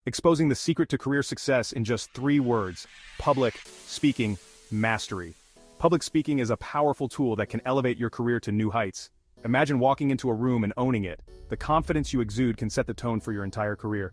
Exposing the secret to career success in just 3 words: public speaking mastery. Public speaking is a powerful tool that can elevate your career to new heights. Imagine walking into a room and owning it. The confidence you exude can set the tone for your entire career.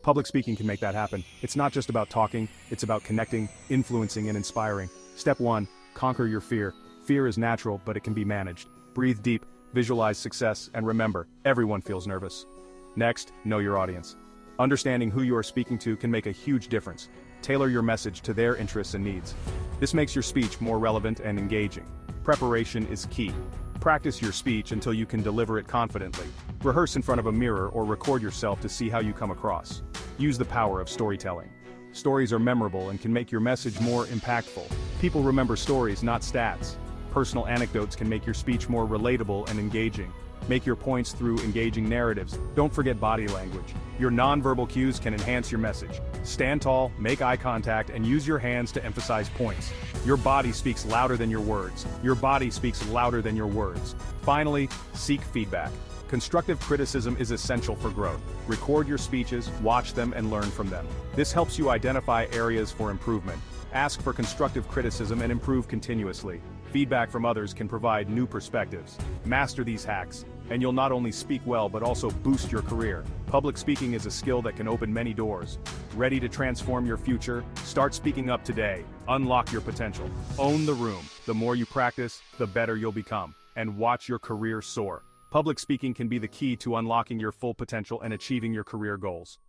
Public speaking can make that happen. It's not just about talking, it's about connecting, influencing, and inspiring. Step 1. Conquer your fear. Fear is natural, but it can be managed. Breathe deep, visualize success, and remember, everyone feels nervous. Next, know your audience. Understanding who you are speaking to can make a huge difference. Tailor your message to their interests and needs. This makes your speech more relevant and engaging. Preparation is key. Practice your speech until you can deliver it confidently. Rehearse in front of a mirror or record yourself to see how you come across. Use the power of storytelling. Stories are memorable and can make your message more impactful. People remember stories, not stats. Personal anecdotes can make your speech more relatable and engaging. Make your points through engaging narratives. Don't forget body language. Your nonverbal cues can enhance your message. Stand tall, make eye contact, and use your hands to emphasize points. Your body speaks louder than your words. Your body speaks louder than your words. Finally, seek feedback. Constructive criticism is essential for growth. Record your speeches, watch them, and learn from them. This helps you identify areas for improvement. Ask for constructive criticism and improve continuously. Feedback from others can provide new perspectives. Master these hacks, and you'll not only speak well but also boost your career. Public speaking is a skill that can open many doors. Ready to transform your future? Start speaking up today. Unlock your potential. Own the room. The more you practice, the better you'll become. And watch your career soar. Public speaking can be the key to unlocking your full potential and achieving your career goals.